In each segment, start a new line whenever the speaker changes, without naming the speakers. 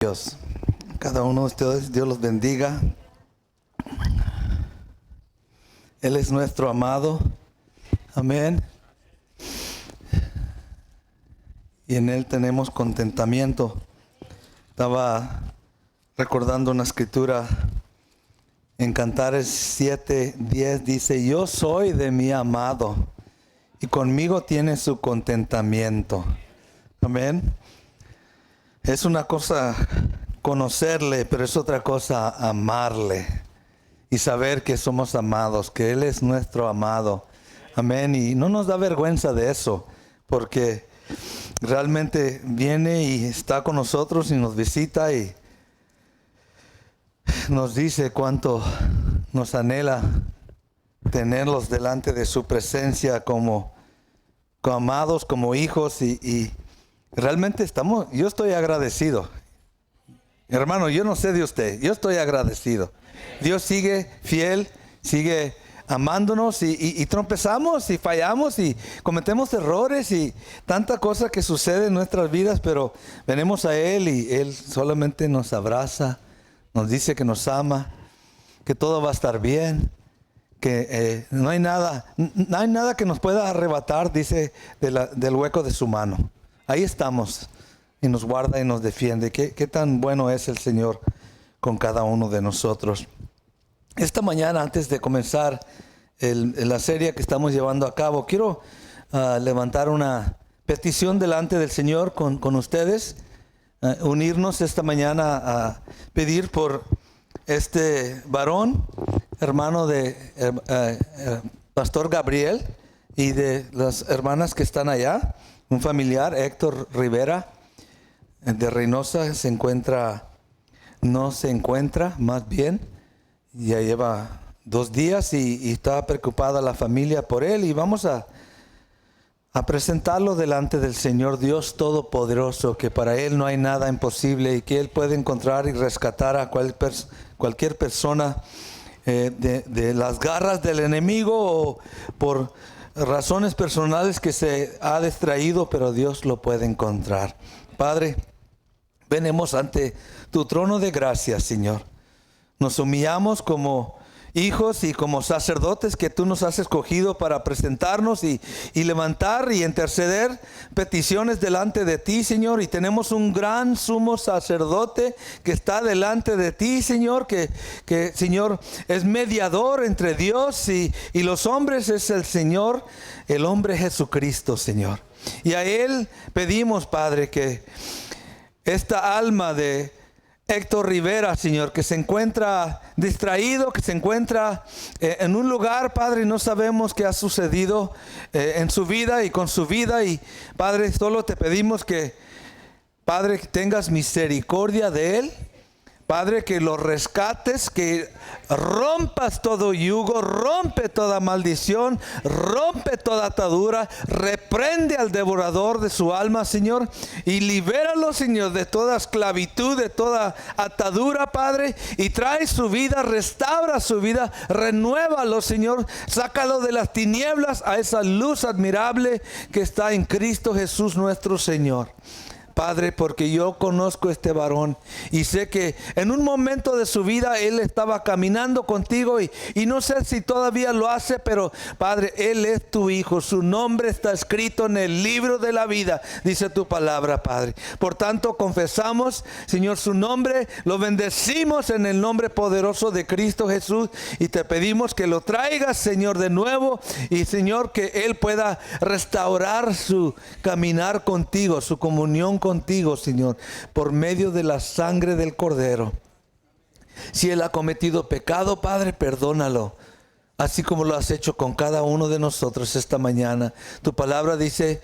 Dios. Cada uno de ustedes, Dios los bendiga. Él es nuestro amado. Amén. Y en Él tenemos contentamiento. Estaba recordando una escritura en Cantares 7:10. Dice: yo soy de mi amado y conmigo tiene su contentamiento. Amén. Es una cosa conocerle, pero es otra cosa amarle y saber que somos amados, que Él es nuestro amado. Amén. Y no nos da vergüenza de eso, porque realmente viene y está con nosotros y nos visita y nos dice cuánto nos anhela tenerlos delante de su presencia como amados, como hijos y realmente yo estoy agradecido. Hermano, yo no sé de usted, yo estoy agradecido. Dios sigue fiel, sigue amándonos y tropezamos y fallamos y cometemos errores y tanta cosa que sucede en nuestras vidas, pero venimos a Él y Él solamente nos abraza, nos dice que nos ama, que todo va a estar bien, que no hay nada que nos pueda arrebatar, dice, del hueco de su mano. Ahí estamos. Y nos guarda y nos defiende. ¿Qué tan bueno es el Señor con cada uno de nosotros? Esta mañana, antes de comenzar la serie que estamos llevando a cabo, quiero levantar una petición delante del Señor con ustedes. Unirnos esta mañana a pedir por este varón, hermano de Pastor Gabriel y de las hermanas que están allá. Un familiar, Héctor Rivera, de Reynosa, no se encuentra, más bien, ya lleva 2 días y está preocupada la familia por él y vamos a presentarlo delante del Señor Dios Todopoderoso, que para Él no hay nada imposible y que Él puede encontrar y rescatar a cualquier persona de las garras del enemigo o por razones personales que se ha distraído, pero Dios lo puede encontrar. Padre, venimos ante tu trono de gracia, Señor. Nos humillamos como hijos y como sacerdotes que tú nos has escogido para presentarnos y levantar y interceder peticiones delante de ti, Señor. Y tenemos un gran sumo sacerdote que está delante de ti, Señor, que Señor, es mediador entre Dios y los hombres. Es el Señor, el hombre Jesucristo, Señor. Y a Él pedimos, Padre, que esta alma de Héctor Rivera, Señor, que se encuentra distraído, que se encuentra en un lugar, Padre, y no sabemos qué ha sucedido en su vida y con su vida. Y Padre, solo te pedimos que, Padre, que tengas misericordia de él. Padre, que lo rescates, que rompas todo yugo, rompe toda maldición, rompe toda atadura, reprende al devorador de su alma, Señor, y libéralo, Señor, de toda esclavitud, de toda atadura, Padre, y trae su vida, restaura su vida, renuévalo, Señor, sácalo de las tinieblas a esa luz admirable que está en Cristo Jesús nuestro Señor. Padre, porque yo conozco a este varón y sé que en un momento de su vida él estaba caminando contigo y no sé si todavía lo hace, pero Padre, él es tu hijo, su nombre está escrito en el libro de la vida, dice tu palabra, Padre. Por tanto, confesamos, Señor, su nombre, lo bendecimos en el nombre poderoso de Cristo Jesús y te pedimos que lo traigas, Señor, de nuevo y, Señor, que él pueda restaurar su caminar contigo, su comunión contigo, Señor, por medio de la sangre del Cordero. Si él ha cometido pecado, Padre, perdónalo, así como lo has hecho con cada uno de nosotros esta mañana. Tu palabra dice: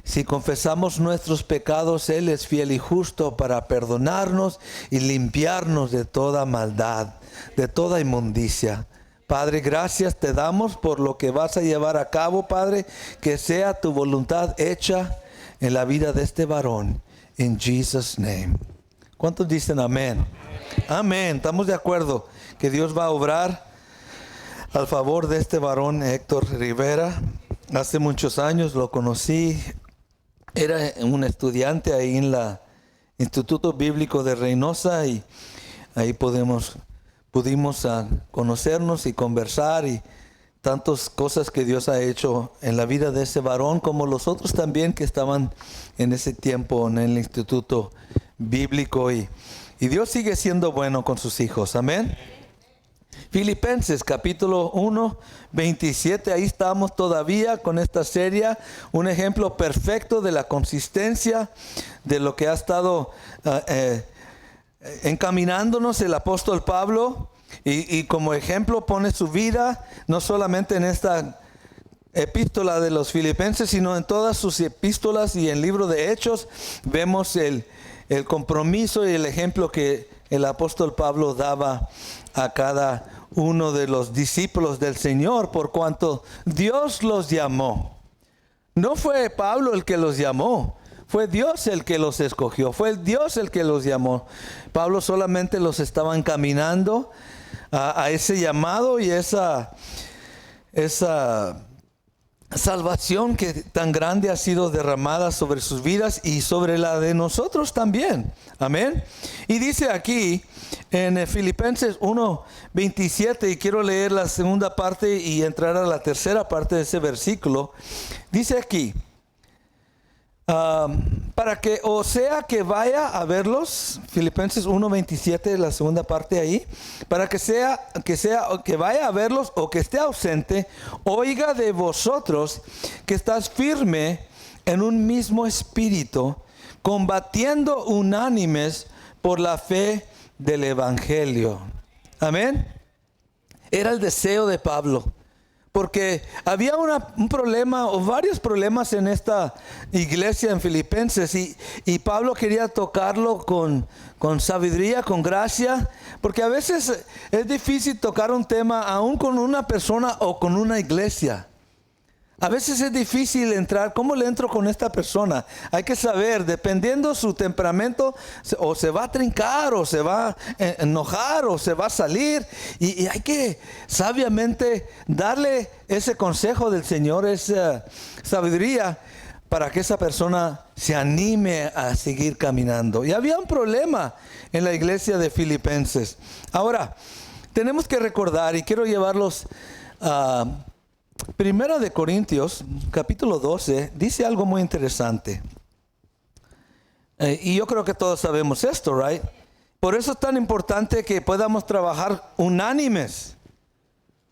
si confesamos nuestros pecados, Él es fiel y justo para perdonarnos y limpiarnos de toda maldad, de toda inmundicia. Padre, gracias te damos por lo que vas a llevar a cabo, Padre, que sea tu voluntad hecha en la vida de este varón. In Jesus' name. ¿Cuántos dicen amén? Amén. Estamos de acuerdo que Dios va a obrar al favor de este varón Héctor Rivera. Hace muchos años lo conocí. Era un estudiante ahí en Instituto Bíblico de Reynosa, y ahí pudimos conocernos y conversar, y tantas cosas que Dios ha hecho en la vida de ese varón, como los otros también que estaban en ese tiempo en el Instituto Bíblico, y Dios sigue siendo bueno con sus hijos. Amén. Filipenses capítulo 1, 27, ahí estamos todavía con esta serie, un ejemplo perfecto de la consistencia de lo que ha estado encaminándonos el apóstol Pablo, y como ejemplo pone su vida, no solamente en esta epístola de los Filipenses, sino en todas sus epístolas y en el libro de Hechos. Vemos el compromiso y el ejemplo que el apóstol Pablo daba a cada uno de los discípulos del Señor, por cuanto Dios los llamó. No fue Pablo el que los llamó, fue Dios el que los escogió, fue Dios el que los llamó. Pablo solamente los estaba encaminando a ese llamado y esa salvación que tan grande ha sido derramada sobre sus vidas y sobre la de nosotros también. Amén. Y dice aquí en Filipenses 1:27, y quiero leer la segunda parte y entrar a la tercera parte de ese versículo. Dice aquí, para que o sea que vaya a verlos, Filipenses 1:27, la segunda parte ahí, para que vaya a verlos o que esté ausente, oiga de vosotros que estás firme en un mismo espíritu, combatiendo unánimes por la fe del evangelio. Amén. Era el deseo de Pablo, porque había un problema o varios problemas en esta iglesia en Filipenses, y Pablo quería tocarlo con sabiduría, con gracia, porque a veces es difícil tocar un tema aún con una persona o con una iglesia. A veces es difícil entrar. ¿Cómo le entro con esta persona? Hay que saber, dependiendo su temperamento, o se va a trincar, o se va a enojar, o se va a salir. Y hay que sabiamente darle ese consejo del Señor, esa sabiduría, para que esa persona se anime a seguir caminando. Y había un problema en la iglesia de Filipenses. Ahora, tenemos que recordar, y quiero llevarlos a Primera de Corintios, capítulo 12, dice algo muy interesante. Y yo creo que todos sabemos esto, right? Por eso es tan importante que podamos trabajar unánimes,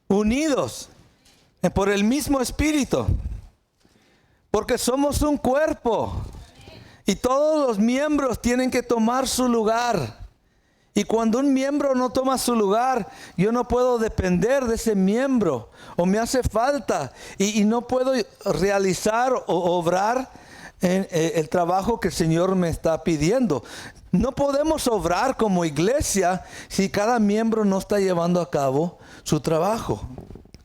unidos, por el mismo espíritu. Porque somos un cuerpo, y todos los miembros tienen que tomar su lugar. Y cuando un miembro no toma su lugar, yo no puedo depender de ese miembro, o me hace falta, y no puedo realizar o obrar el trabajo que el Señor me está pidiendo. No podemos obrar como iglesia si cada miembro no está llevando a cabo su trabajo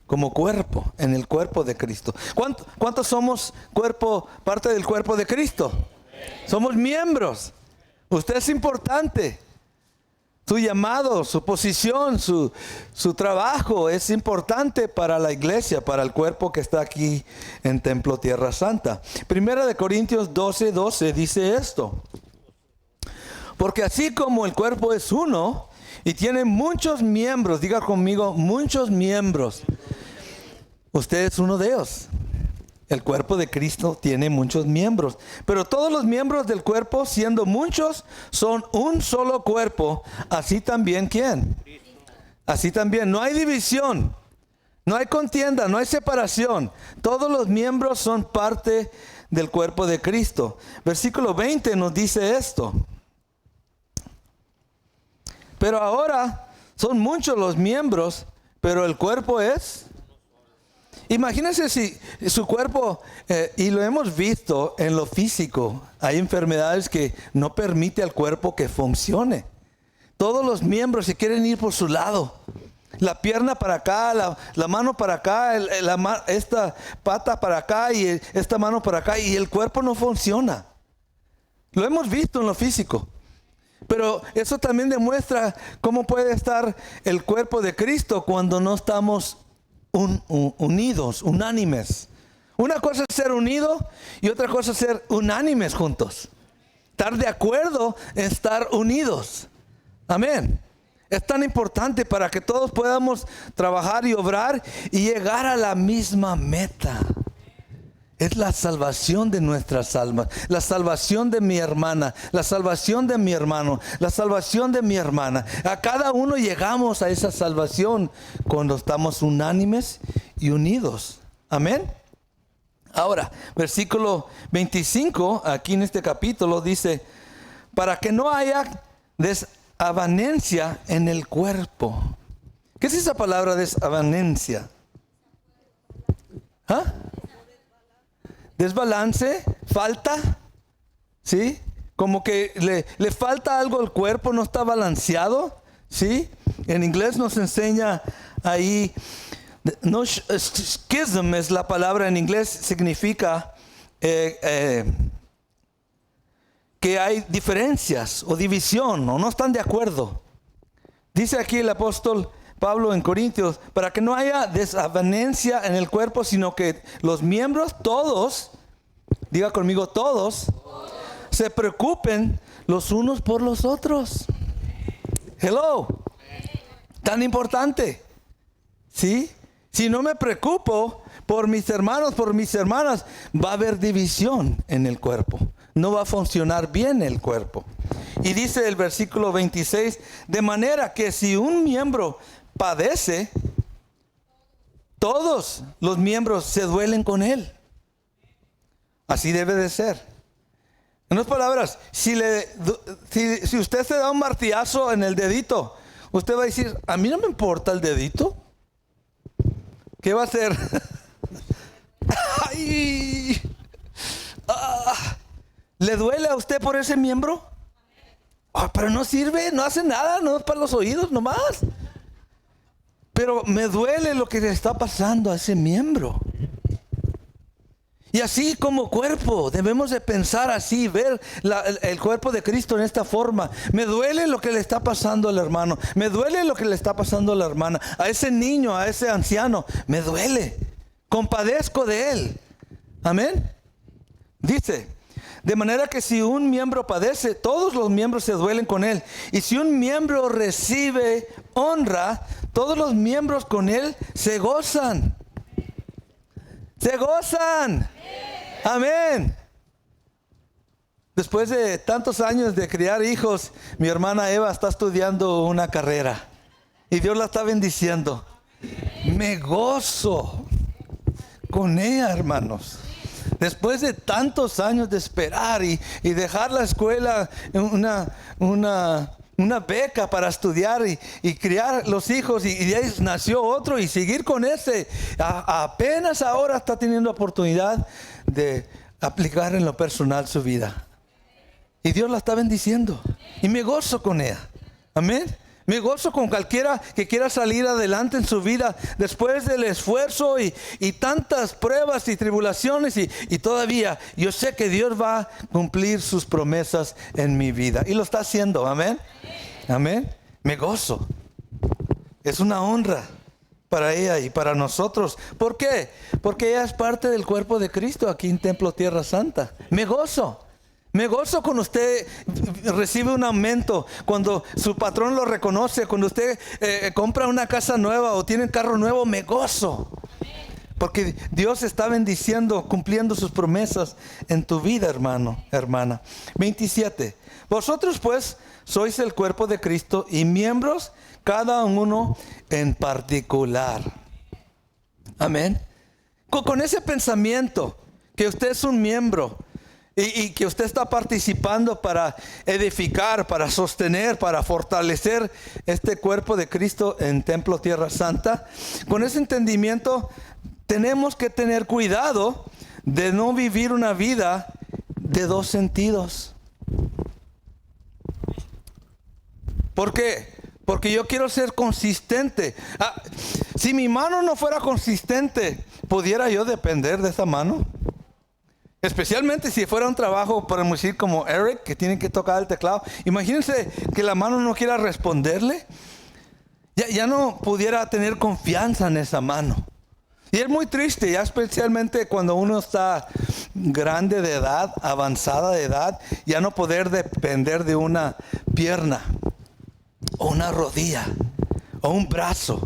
como cuerpo, en el cuerpo de Cristo. ¿Cuántos somos parte del cuerpo de Cristo? Somos miembros. Usted es importante. Su llamado, su posición, su trabajo es importante para la iglesia, para el cuerpo que está aquí en Templo Tierra Santa. Primera de Corintios 12:12 dice esto: porque así como el cuerpo es uno y tiene muchos miembros, diga conmigo, muchos miembros, usted es uno de ellos. El cuerpo de Cristo tiene muchos miembros, pero todos los miembros del cuerpo, siendo muchos, son un solo cuerpo. Así también, ¿quién? Cristo. Así también, no hay división, no hay contienda, no hay separación. Todos los miembros son parte del cuerpo de Cristo. Versículo 20 nos dice esto: pero ahora son muchos los miembros, pero el cuerpo es... Imagínense si su cuerpo, y lo hemos visto en lo físico, hay enfermedades que no permiten al cuerpo que funcione. Todos los miembros se quieren ir por su lado. La pierna para acá, la mano para acá, esta pata para acá y esta mano para acá, y el cuerpo no funciona. Lo hemos visto en lo físico. Pero eso también demuestra cómo puede estar el cuerpo de Cristo cuando no estamos unidos, unánimes. Una cosa es ser unido y otra cosa es ser unánimes juntos. estar de acuerdo en estar unidos. Amén. Es tan importante para que todos podamos trabajar y obrar y llegar a la misma meta. Es la salvación de nuestras almas, la salvación de mi hermana, la salvación de mi hermano, la salvación de mi hermana. A cada uno llegamos a esa salvación cuando estamos unánimes y unidos. Amén. Ahora, versículo 25, aquí en este capítulo dice, para que no haya desavenencia en el cuerpo. ¿Qué es esa palabra desavenencia? ¿Ah? Desbalance, falta, ¿sí? Como que le falta algo al cuerpo, no está balanceado, ¿sí? En inglés nos enseña ahí, no, schism es la palabra en inglés, significa que hay diferencias o división o no están de acuerdo. Dice aquí el apóstol Pablo en Corintios, para que no haya desavenencia en el cuerpo, sino que los miembros todos, diga conmigo todos, se preocupen los unos por los otros. Hello. Tan importante. ¿Sí? Si no me preocupo por mis hermanos, por mis hermanas, va a haber división en el cuerpo. No va a funcionar bien el cuerpo. Y dice el versículo 26, de manera que si un miembro padece, todos los miembros se duelen con él. Así debe de ser. En otras palabras, si usted se da un martillazo en el dedito, usted va a decir, a mí no me importa el dedito. ¿Qué va a hacer? ¡Ay! ¿Le duele a usted por ese miembro? Pero no sirve, no hace nada, no es para los oídos nomás. Pero me duele lo que le está pasando a ese miembro. Y así como cuerpo, debemos de pensar así, ver el cuerpo de Cristo en esta forma. Me duele lo que le está pasando al hermano. Me duele lo que le está pasando a la hermana. A ese niño, a ese anciano. Me duele. Compadezco de él. Amén. Dice, de manera que si un miembro padece, todos los miembros se duelen con él. Y si un miembro recibe honra, todos los miembros con él se gozan. Se gozan. Amén. Después de tantos años de criar hijos, mi hermana Eva está estudiando una carrera. Y Dios la está bendiciendo. Me gozo con ella, hermanos. Después de tantos años de esperar y dejar la escuela, una beca para estudiar y criar los hijos, y de ahí nació otro y seguir con ese, apenas ahora está teniendo oportunidad de aplicar en lo personal su vida. Y Dios la está bendiciendo. Y me gozo con ella. Amén. Me gozo con cualquiera que quiera salir adelante en su vida después del esfuerzo y tantas pruebas y tribulaciones y todavía yo sé que Dios va a cumplir sus promesas en mi vida. Y lo está haciendo. Amén. Amén. Me gozo. Es una honra para ella y para nosotros. ¿Por qué? Porque ella es parte del cuerpo de Cristo aquí en Templo Tierra Santa. Me gozo. Me gozo cuando usted recibe un aumento, cuando su patrón lo reconoce, cuando usted compra una casa nueva o tiene un carro nuevo, me gozo. Porque Dios está bendiciendo, cumpliendo sus promesas en tu vida, hermano, hermana. 27. Vosotros pues sois el cuerpo de Cristo y miembros cada uno en particular. Amén. Con ese pensamiento que usted es un miembro. Y que usted está participando para edificar, para sostener, para fortalecer este cuerpo de Cristo en Templo Tierra Santa. Con ese entendimiento tenemos que tener cuidado de no vivir una vida de dos sentidos. ¿Por qué? Porque yo quiero ser consistente. Si mi mano no fuera consistente, ¿pudiera yo depender de esa mano? Especialmente si fuera un trabajo, podemos decir, como Eric, que tiene que tocar el teclado. Imagínense que la mano no quiera responderle. Ya no pudiera tener confianza en esa mano. Y es muy triste, ya especialmente cuando uno está grande de edad, avanzada de edad, ya no poder depender de una pierna, o una rodilla, o un brazo.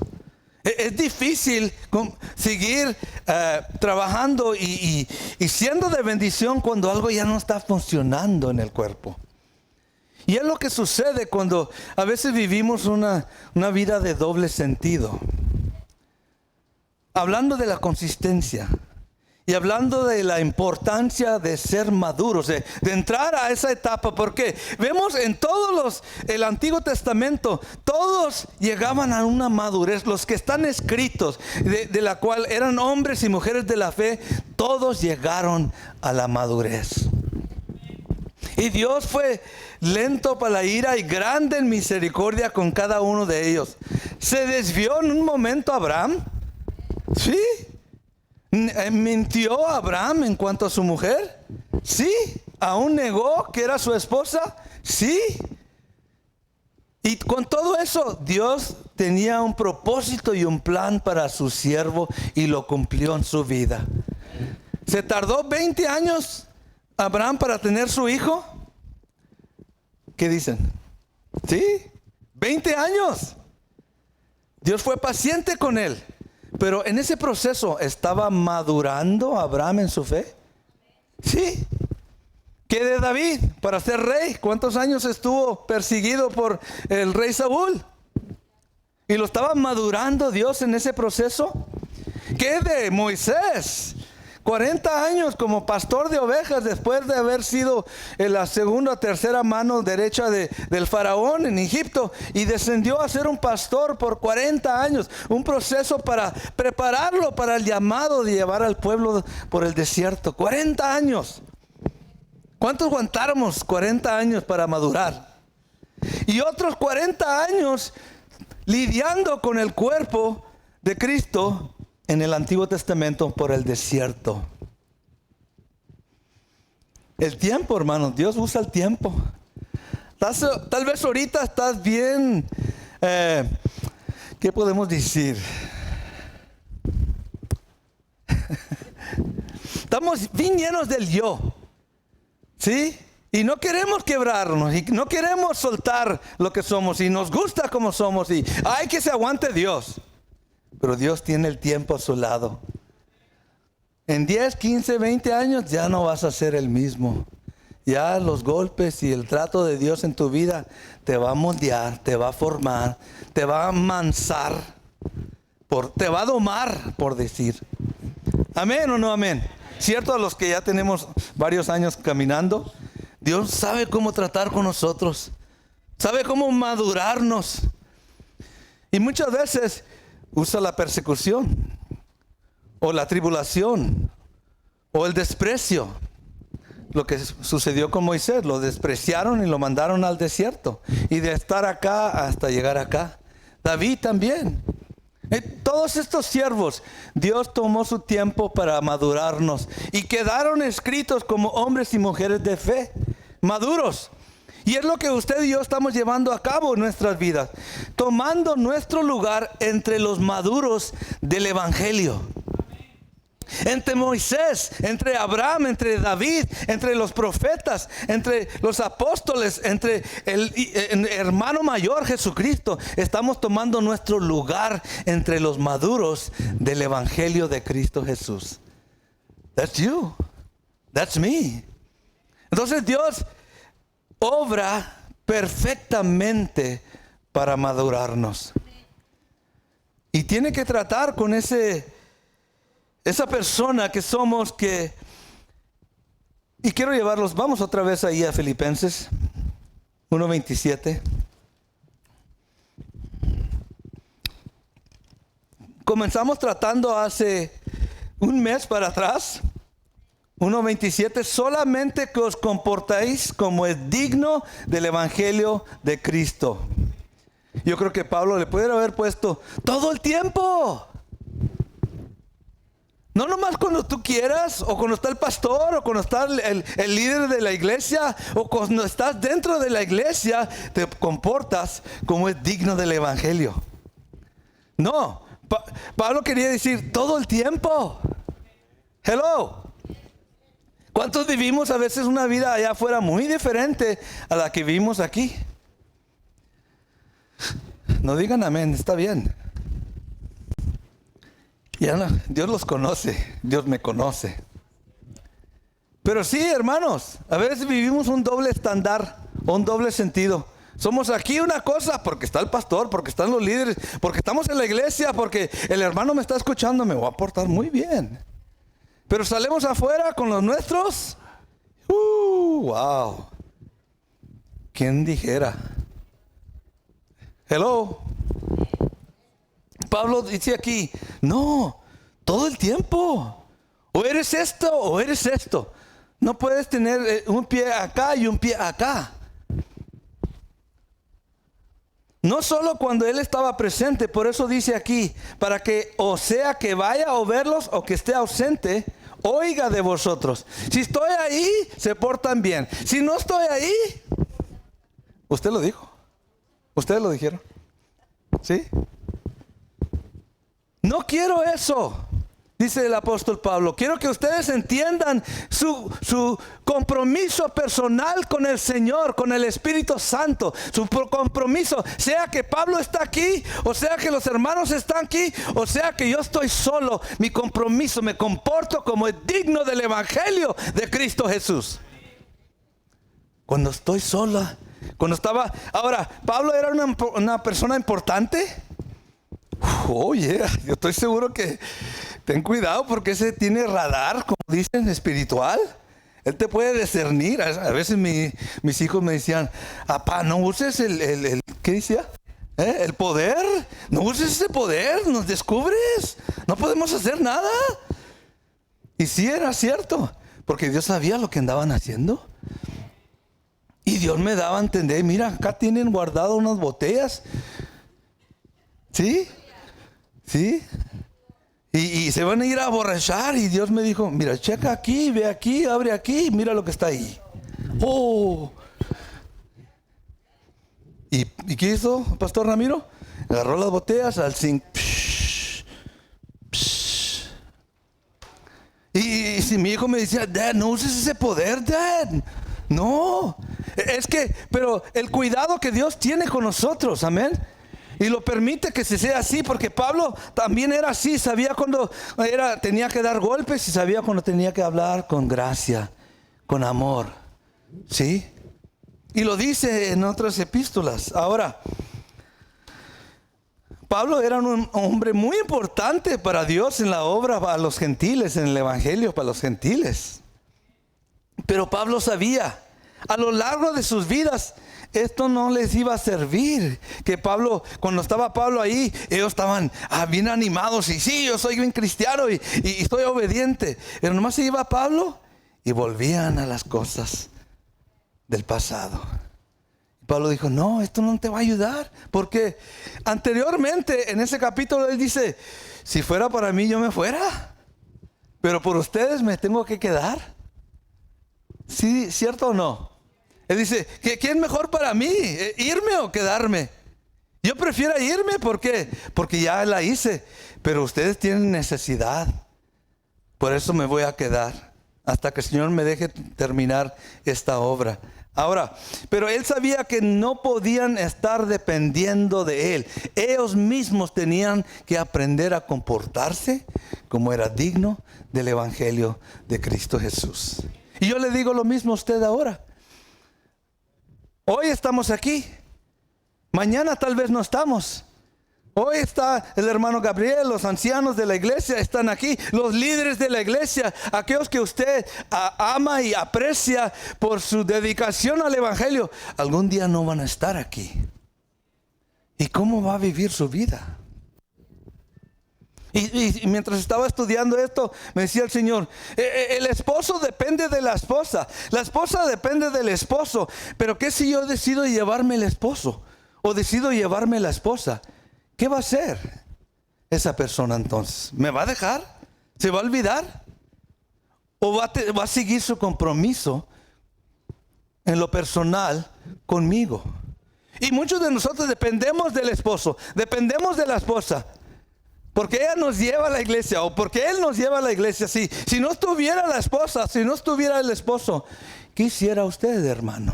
Es difícil seguir trabajando y siendo de bendición cuando algo ya no está funcionando en el cuerpo. Y es lo que sucede cuando a veces vivimos una vida de doble sentido. Hablando de la consistencia y hablando de la importancia de ser maduros, de entrar a esa etapa, porque vemos en el Antiguo Testamento, todos llegaban a una madurez. Los que están escritos, de la cual eran hombres y mujeres de la fe, todos llegaron a la madurez. Y Dios fue lento para la ira y grande en misericordia con cada uno de ellos. ¿Se desvió en un momento Abraham? Sí. ¿Mintió Abraham en cuanto a su mujer? Sí. ¿Aún negó que era su esposa? Sí. Y con todo eso, Dios tenía un propósito y un plan para su siervo y lo cumplió en su vida. ¿Se tardó 20 años Abraham para tener su hijo? ¿Qué dicen? Sí, 20 años. Dios fue paciente con él. Pero en ese proceso, ¿estaba madurando Abraham en su fe? Sí. ¿Qué de David para ser rey? ¿Cuántos años estuvo perseguido por el rey Saúl? ¿Y lo estaba madurando Dios en ese proceso? ¿Qué de Moisés? 40 años como pastor de ovejas después de haber sido en la segunda o tercera mano derecha del faraón en Egipto, y descendió a ser un pastor por 40 años. Un proceso para prepararlo para el llamado de llevar al pueblo por el desierto. 40 años. ¿Cuántos aguantáramos 40 años para madurar? Y otros 40 años lidiando con el cuerpo de Cristo en el Antiguo Testamento por el desierto. El tiempo, hermanos, Dios usa el tiempo. Tal vez ahorita estás bien, ¿qué podemos decir? Estamos bien llenos del yo, ¿sí? Y no queremos quebrarnos, y no queremos soltar lo que somos, y nos gusta como somos, y hay que se aguante Dios. Pero Dios tiene el tiempo a su lado. En 10, 15, 20 años ya no vas a ser el mismo. Ya los golpes y el trato de Dios en tu vida te va a moldear, te va a formar, te va a amansar, te va a domar, por decir. ¿Amén o no amén? ¿Cierto? A los que ya tenemos varios años caminando, Dios sabe cómo tratar con nosotros. Sabe cómo madurarnos. Y muchas veces usa la persecución, o la tribulación, o el desprecio. Lo que sucedió con Moisés, lo despreciaron y lo mandaron al desierto. Y de estar acá hasta llegar acá. David también. Todos estos siervos, Dios tomó su tiempo para madurarnos. Y quedaron escritos como hombres y mujeres de fe, maduros. Y es lo que usted y yo estamos llevando a cabo en nuestras vidas, tomando nuestro lugar entre los maduros del Evangelio. Entre Moisés, entre Abraham, entre David, entre los profetas, entre los apóstoles, entre el hermano mayor Jesucristo, estamos tomando nuestro lugar entre los maduros del Evangelio de Cristo Jesús. That's you. That's me. Entonces Dios obra perfectamente para madurarnos. Y tiene que tratar con esa persona que somos y quiero llevarlos, vamos otra vez ahí a Filipenses 1:27. Comenzamos tratando hace un mes para atrás. 1:27, solamente que os comportáis como es digno del Evangelio de Cristo. Yo creo que Pablo le pudiera haber puesto todo el tiempo. No nomás cuando tú quieras, o cuando está el pastor, o cuando está el líder de la iglesia, o cuando estás dentro de la iglesia, te comportas como es digno del Evangelio. No, Pablo quería decir todo el tiempo. Hello. ¿Cuántos vivimos a veces una vida allá afuera muy diferente a la que vivimos aquí? No digan amén, está bien. Ya no, Dios los conoce, Dios me conoce. Pero sí, hermanos, a veces vivimos un doble estándar, un doble sentido. Somos aquí una cosa porque está el pastor, porque están los líderes, porque estamos en la iglesia, porque el hermano me está escuchando, me voy a portar muy bien. Pero salimos afuera con los nuestros. Wow. ¿Quién dijera? Hello. Pablo dice aquí, no, todo el tiempo. O eres esto o eres esto. No puedes tener un pie acá y un pie acá. No solo cuando él estaba presente, por eso dice aquí, para que o sea que vaya a verlos o que esté ausente, oiga de vosotros. Si estoy ahí, se portan bien. Si no estoy ahí, usted lo dijo. Ustedes lo dijeron. ¿Sí? No quiero eso, dice el apóstol Pablo. Quiero que ustedes entiendan su compromiso personal con el Señor, con el Espíritu Santo. Su compromiso, sea que Pablo está aquí, o sea que los hermanos están aquí, o sea que yo estoy solo. Mi compromiso, me comporto como es digno del Evangelio de Cristo Jesús. Cuando estoy sola, cuando estaba... Ahora, ¿Pablo era una persona importante? Oh, yeah. Yo estoy seguro que ten cuidado porque ese tiene radar, como dicen, espiritual. Él te puede discernir. A veces mis hijos me decían, papá, no uses el ¿qué decía? El poder. No uses ese poder, nos descubres. No podemos hacer nada. Y sí era cierto, porque Dios sabía lo que andaban haciendo. Y Dios me daba a entender, mira, acá tienen guardado unas botellas. ¿Sí? ¿Sí? Y se van a ir a borrachar. Y Dios me dijo, mira, checa aquí, ve aquí, abre aquí, mira lo que está ahí. Oh. ¿Y qué hizo Pastor Ramiro? Agarró las botellas al zinc. Y si mi hijo me decía, Dad, no uses ese poder, Dad. No. Es que, pero el cuidado que Dios tiene con nosotros, amén. Y lo permite que se sea así, porque Pablo también era así, sabía cuando tenía que dar golpes y sabía cuando tenía que hablar con gracia, con amor. ¿Sí? Y lo dice en otras epístolas. Ahora, Pablo era un hombre muy importante para Dios en la obra para los gentiles, en el evangelio para los gentiles. Pero Pablo sabía, a lo largo de sus vidas, esto no les iba a servir. Que Pablo, cuando estaba Pablo ahí, ellos estaban bien animados. Y sí, yo soy un cristiano y estoy obediente. Pero nomás se iba Pablo y volvían a las cosas del pasado. Pablo dijo, no, esto no te va a ayudar. Porque anteriormente en ese capítulo él dice, si fuera para mí yo me fuera, pero por ustedes me tengo que quedar. ¿Sí, cierto o no? Él dice, ¿qué es mejor para mí? ¿Irme o quedarme? Yo prefiero irme, ¿por qué? Porque ya la hice, pero ustedes tienen necesidad. Por eso me voy a quedar hasta que el Señor me deje terminar esta obra. Ahora, pero él sabía que no podían estar dependiendo de él. Ellos mismos tenían que aprender a comportarse como era digno del Evangelio de Cristo Jesús. Y yo le digo lo mismo a usted ahora. Hoy estamos aquí, mañana tal vez no estamos. Hoy está el hermano Gabriel, los ancianos de la iglesia están aquí, los líderes de la iglesia, aquellos que usted ama y aprecia por su dedicación al evangelio, algún día no van a estar aquí. ¿Y cómo va a vivir su vida? Y mientras estaba estudiando esto, me decía el Señor, el esposo depende de la esposa depende del esposo, pero ¿qué si yo decido llevarme el esposo? O decido llevarme la esposa, ¿qué va a hacer esa persona entonces? ¿Me va a dejar? ¿Se va a olvidar? ¿O va a seguir su compromiso en lo personal conmigo? Y muchos de nosotros dependemos del esposo, dependemos de la esposa. porque ella nos lleva a la iglesia o porque él nos lleva a la iglesia. Si no estuviera la esposa, si no estuviera el esposo, ¿qué hiciera usted, hermano?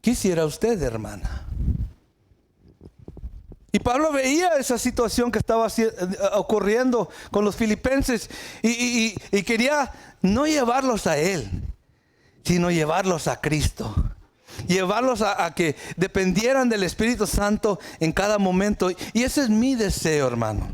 ¿Qué hiciera usted, hermana? Y Pablo veía esa situación que estaba ocurriendo con los filipenses y quería no llevarlos a él, sino llevarlos a Cristo. Llevarlos a que dependieran del Espíritu Santo en cada momento. Y ese es mi deseo, hermano.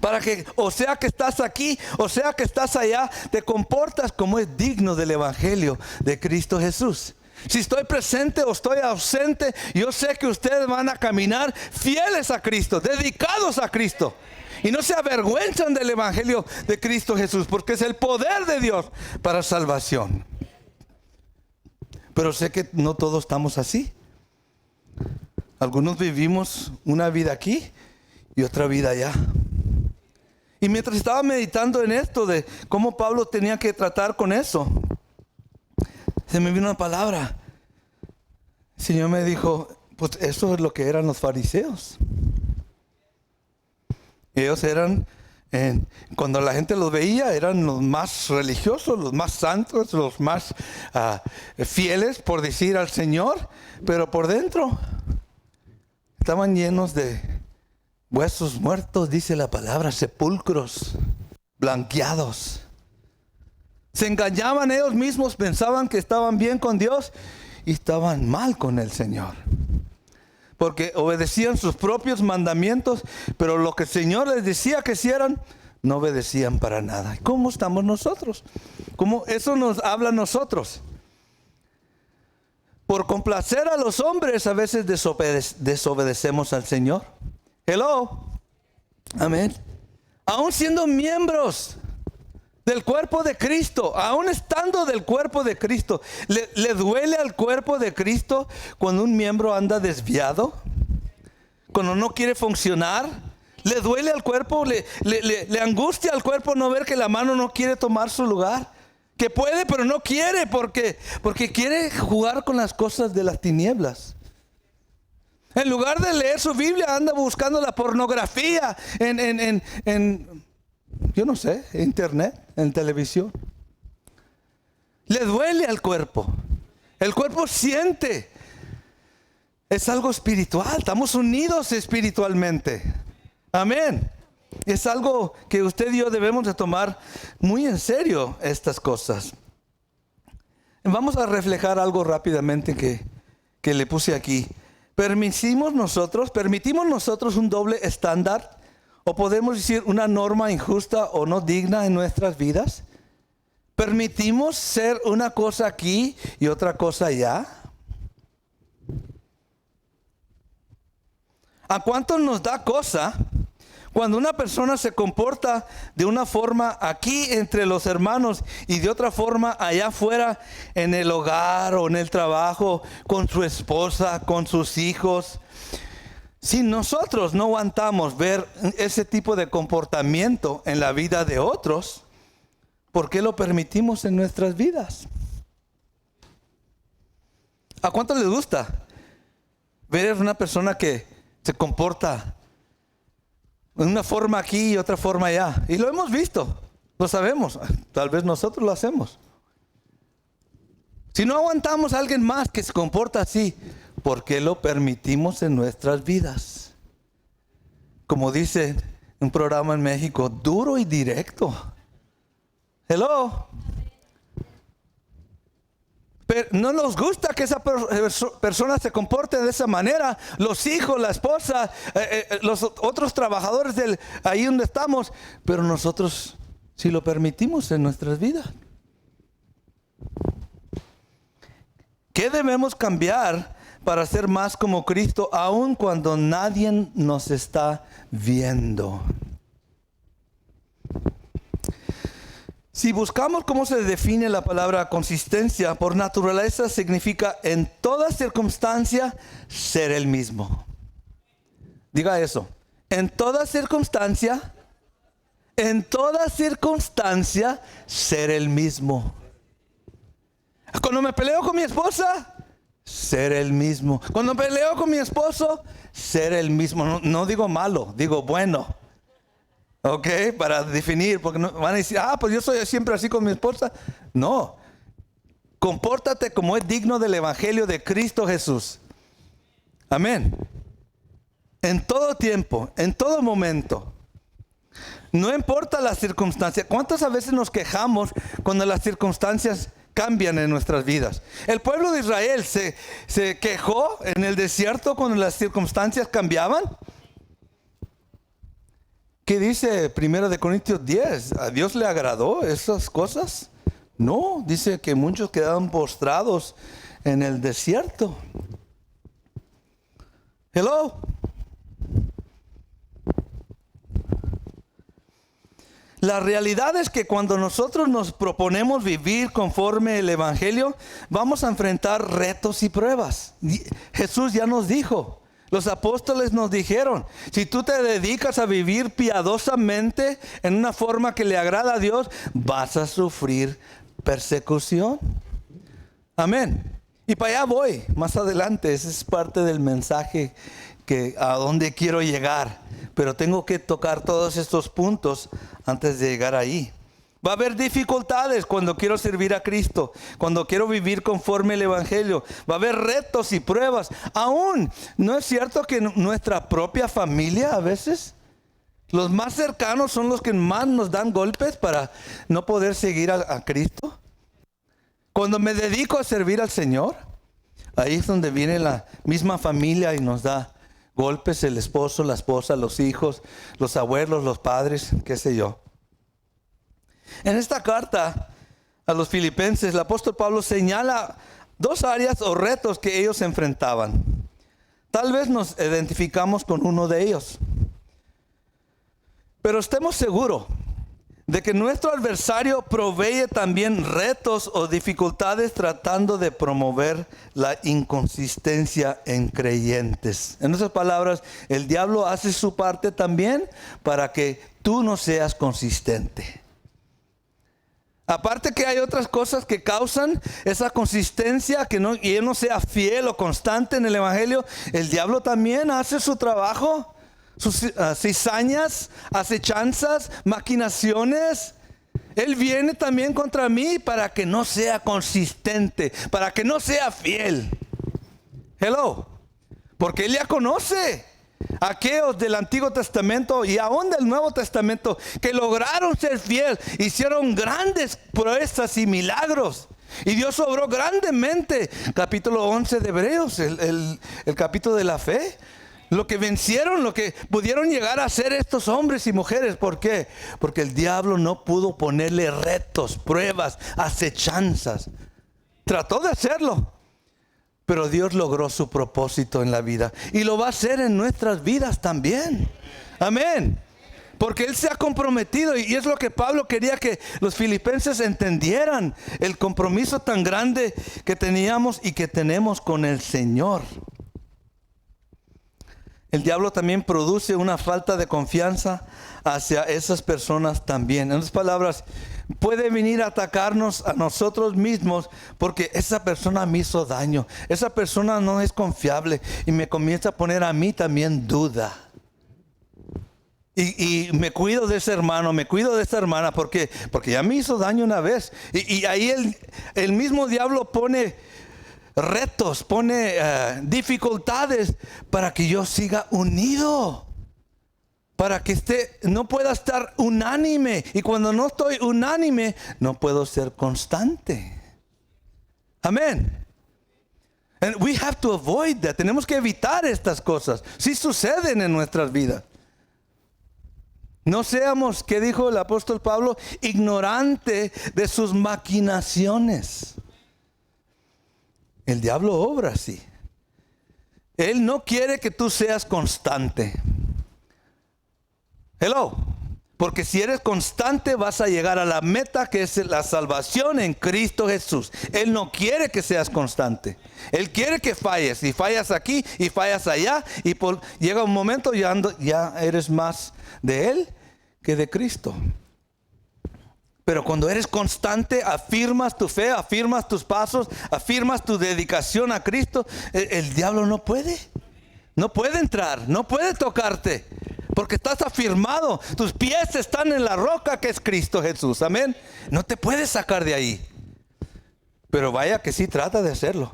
Para que, o sea que estás aquí, o sea que estás allá, te comportas como es digno del Evangelio de Cristo Jesús. Si estoy presente o estoy ausente, yo sé que ustedes van a caminar fieles a Cristo, dedicados a Cristo. Y no se avergüenzan del Evangelio de Cristo Jesús, porque es el poder de Dios para salvación. Pero sé que no todos estamos así. Algunos vivimos una vida aquí y otra vida allá. Y mientras estaba meditando en esto de cómo Pablo tenía que tratar con eso, se me vino una palabra. El Señor me dijo, pues eso es lo que eran los fariseos. Ellos eran, cuando la gente los veía, eran los más religiosos, los más santos, los más fieles, por decir, al Señor. Pero por dentro estaban llenos de huesos muertos, dice la palabra, sepulcros blanqueados. Se engañaban ellos mismos, pensaban que estaban bien con Dios y estaban mal con el Señor. Porque obedecían sus propios mandamientos, pero lo que el Señor les decía que hicieran, no obedecían para nada. ¿Cómo estamos nosotros? ¿Cómo eso nos habla a nosotros? Por complacer a los hombres a veces desobedecemos al Señor. Hello. Amén. Aún siendo miembros del cuerpo de Cristo, aún estando del cuerpo de Cristo, ¿le duele al cuerpo de Cristo cuando un miembro anda desviado? Cuando no quiere funcionar, ¿le duele al cuerpo? ¿Le angustia al cuerpo no ver que la mano no quiere tomar su lugar? Que puede, pero no quiere porque quiere jugar con las cosas de las tinieblas. En lugar de leer su Biblia, anda buscando la pornografía en yo no sé, internet, en televisión. Le duele al cuerpo. El cuerpo siente. Es algo espiritual. Estamos unidos espiritualmente. Amén. Es algo que usted y yo debemos de tomar muy en serio estas cosas. Vamos a reflejar algo rápidamente que le puse aquí. ¿Permitimos nosotros un doble estándar? ¿O podemos decir una norma injusta o no digna en nuestras vidas? ¿Permitimos ser una cosa aquí y otra cosa allá? ¿A cuánto nos da cosa cuando una persona se comporta de una forma aquí entre los hermanos y de otra forma allá afuera en el hogar o en el trabajo, con su esposa, con sus hijos? Si nosotros no aguantamos ver ese tipo de comportamiento en la vida de otros, ¿por qué lo permitimos en nuestras vidas? ¿A cuánto les gusta ver una persona que se comporta de una forma aquí y otra forma allá? Y lo hemos visto, lo sabemos, tal vez nosotros lo hacemos. Si no aguantamos a alguien más que se comporta así, ¿por qué lo permitimos en nuestras vidas? Como dice un programa en México, duro y directo. Hello. Pero no nos gusta que esa persona se comporte de esa manera. Los hijos, la esposa, los otros trabajadores ahí donde estamos. Pero nosotros sí lo permitimos en nuestras vidas. ¿Qué debemos cambiar para ser más como Cristo, aun cuando nadie nos está viendo? Si buscamos cómo se define la palabra consistencia, por naturaleza significa en toda circunstancia ser el mismo. Diga eso. En toda circunstancia ser el mismo. Cuando me peleo con mi esposa, ser el mismo. Cuando peleo con mi esposo, ser el mismo. No digo malo, digo bueno. Ok, para definir, porque no, van a decir, pues yo soy siempre así con mi esposa. No, compórtate como es digno del evangelio de Cristo Jesús. Amén. En todo tiempo, en todo momento. No importa las circunstancias. ¿Cuántas veces nos quejamos cuando las circunstancias cambian en nuestras vidas? El pueblo de Israel se quejó en el desierto cuando las circunstancias cambiaban. ¿Qué dice 1 Corintios 10? ¿A Dios le agradó esas cosas? No, dice que muchos quedaron postrados en el desierto. Hello. La realidad es que cuando nosotros nos proponemos vivir conforme el evangelio, vamos a enfrentar retos y pruebas. Jesús ya nos dijo, los apóstoles nos dijeron, si tú te dedicas a vivir piadosamente en una forma que le agrada a Dios, vas a sufrir persecución. Amén. Y para allá voy, más adelante. Ese es parte del mensaje a donde quiero llegar. Pero tengo que tocar todos estos puntos antes de llegar ahí. Va a haber dificultades cuando quiero servir a Cristo, cuando quiero vivir conforme el evangelio. Va a haber retos y pruebas. Aún, ¿no es cierto que nuestra propia familia a veces, los más cercanos son los que más nos dan golpes para no poder seguir a Cristo? Cuando me dedico a servir al Señor, ahí es donde viene la misma familia y nos da golpes, el esposo, la esposa, los hijos, los abuelos, los padres, qué sé yo. En esta carta a los filipenses, el apóstol Pablo señala dos áreas o retos que ellos enfrentaban. Tal vez nos identificamos con uno de ellos. Pero estemos seguros de que nuestro adversario provee también retos o dificultades tratando de promover la inconsistencia en creyentes. En otras palabras, el diablo hace su parte también para que tú no seas consistente. Aparte que hay otras cosas que causan esa consistencia, y él no sea fiel o constante en el evangelio, el diablo también hace su trabajo. Sus cizañas, acechanzas, maquinaciones. Él viene también contra mí para que no sea consistente, para que no sea fiel. Hello. Porque él ya conoce a aquellos del Antiguo Testamento y aún del Nuevo Testamento que lograron ser fiel, hicieron grandes proezas y milagros. Y Dios obró grandemente. Capítulo 11 de Hebreos, el capítulo de la fe. Lo que vencieron, lo que pudieron llegar a ser estos hombres y mujeres. ¿Por qué? Porque el diablo no pudo ponerle retos, pruebas, acechanzas. Trató de hacerlo, pero Dios logró su propósito en la vida. Y lo va a hacer en nuestras vidas también. Amén. Porque Él se ha comprometido, y es lo que Pablo quería que los filipenses entendieran. El compromiso tan grande que teníamos y que tenemos con el Señor. El diablo también produce una falta de confianza hacia esas personas también. En otras palabras, puede venir a atacarnos a nosotros mismos porque esa persona me hizo daño. Esa persona no es confiable y me comienza a poner a mí también duda. Y me cuido de ese hermano, me cuido de esa hermana porque ya me hizo daño una vez. Y ahí el mismo diablo pone retos, pone dificultades para que yo siga unido, para que no pueda estar unánime, y cuando no estoy unánime no puedo ser constante. Amén. And we have to avoid that. Tenemos que evitar estas cosas. Si suceden en nuestras vidas, no seamos, ¿qué dijo el apóstol Pablo? Ignorante de sus maquinaciones. El diablo obra así. Él no quiere que tú seas constante. Hello. Porque si eres constante vas a llegar a la meta, que es la salvación en Cristo Jesús. Él no quiere que seas constante. Él quiere que falles. Y fallas aquí y fallas allá. Y llega un momento ya eres más de Él que de Cristo. Pero cuando eres constante, afirmas tu fe, afirmas tus pasos, afirmas tu dedicación a Cristo, el diablo no puede entrar, no puede tocarte, porque estás afirmado, tus pies están en la roca que es Cristo Jesús, amén. No te puedes sacar de ahí, pero vaya que sí trata de hacerlo.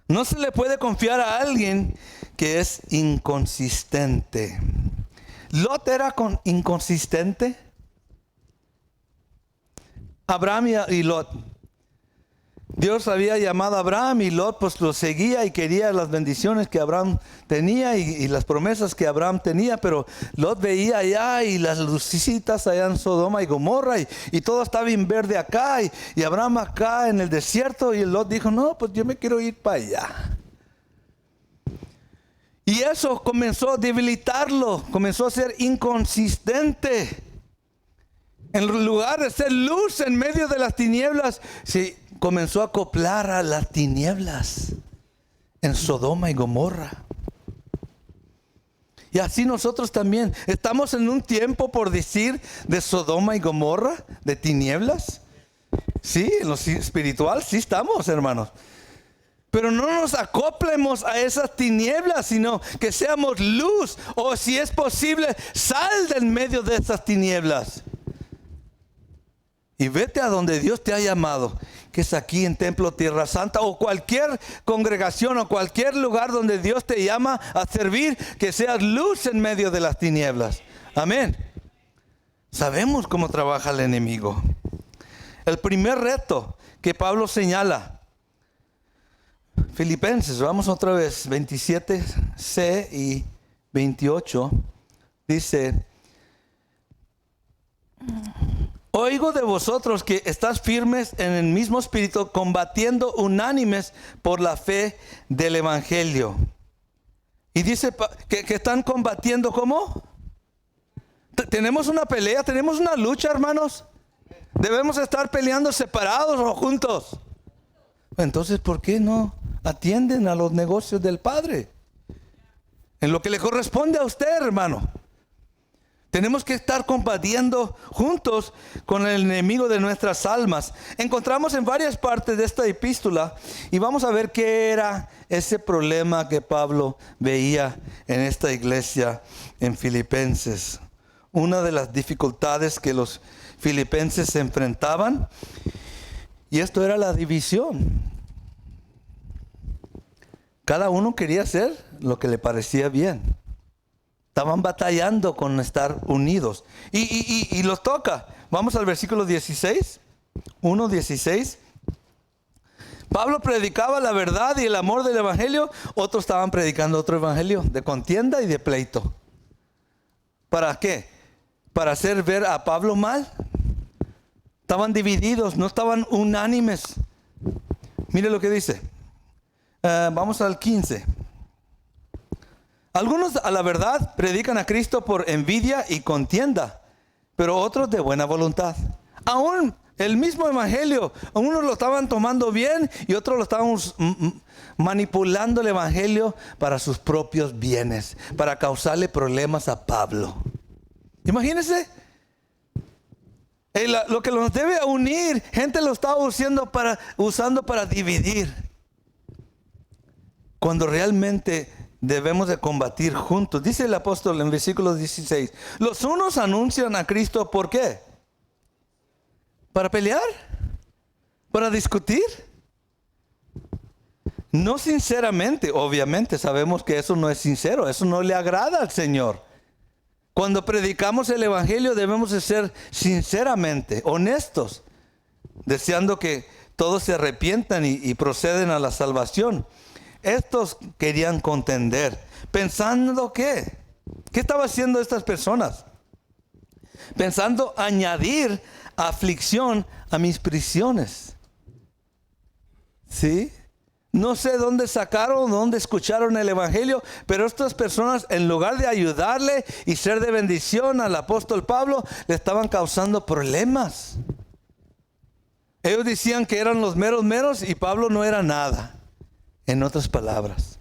No se le puede confiar a alguien que es inconsistente. Lot era inconsistente. Abraham y Lot. Dios había llamado a Abraham y Lot pues lo seguía y quería las bendiciones que Abraham tenía y las promesas que Abraham tenía, pero Lot veía allá y las lucecitas allá en Sodoma y Gomorra y todo estaba bien verde acá y Abraham acá en el desierto, y Lot dijo, no, pues yo me quiero ir para allá. Y eso comenzó a debilitarlo, comenzó a ser inconsistente. En lugar de ser luz en medio de las tinieblas, se comenzó a acoplar a las tinieblas en Sodoma y Gomorra. Y así nosotros también estamos en un tiempo, por decir, de Sodoma y Gomorra, de tinieblas. Sí, en lo espiritual sí estamos, hermanos. Pero no nos acoplemos a esas tinieblas, sino que seamos luz, o si es posible, sal del medio de esas tinieblas. Y vete a donde Dios te ha llamado, que es aquí en Templo Tierra Santa, o cualquier congregación o cualquier lugar donde Dios te llama a servir, que seas luz en medio de las tinieblas. Amén. Sabemos cómo trabaja el enemigo. El primer reto que Pablo señala, Filipenses, vamos otra vez, 27c y 28, dice: oigo de vosotros que estáis firmes en el mismo espíritu, combatiendo unánimes por la fe del evangelio. Y dice que están combatiendo, ¿cómo? Tenemos una pelea, tenemos una lucha, hermanos. Debemos estar peleando separados o juntos. Entonces, ¿por qué no atienden a los negocios del Padre? En lo que le corresponde a usted, hermano. Tenemos que estar combatiendo juntos con el enemigo de nuestras almas. Encontramos en varias partes de esta epístola y vamos a ver qué era ese problema que Pablo veía en esta iglesia en Filipenses. Una de las dificultades que los filipenses se enfrentaban, y esto era la división. Cada uno quería hacer lo que le parecía bien. Estaban batallando con estar unidos. Y los toca. Vamos al versículo 16. 1:16. Pablo predicaba la verdad y el amor del evangelio. Otros estaban predicando otro evangelio de contienda y de pleito. ¿Para qué? Para hacer ver a Pablo mal. Estaban divididos, no estaban unánimes. Mire lo que dice. Vamos al 15. Algunos a la verdad predican a Cristo por envidia y contienda, pero otros de buena voluntad. Aún el mismo evangelio, unos lo estaban tomando bien y otros lo estaban manipulando el evangelio para sus propios bienes, para causarle problemas a Pablo. Imagínense, lo que nos debe unir, gente lo estaba usando para dividir, cuando realmente debemos de combatir juntos. Dice el apóstol en versículo 16: los unos anuncian a Cristo, ¿por qué? ¿Para pelear? ¿Para discutir? No sinceramente. Obviamente sabemos que eso no es sincero, eso no le agrada al Señor. Cuando predicamos el evangelio debemos de ser sinceramente honestos, deseando que todos se arrepientan y proceden a la salvación. Estos querían contender, pensando ¿qué estaba haciendo estas personas? Pensando añadir aflicción a mis prisiones. ¿Sí? No sé dónde sacaron, dónde escucharon el evangelio, pero estas personas, en lugar de ayudarle y ser de bendición al apóstol Pablo, le estaban causando problemas. Ellos decían que eran los meros y Pablo no era nada. En otras palabras.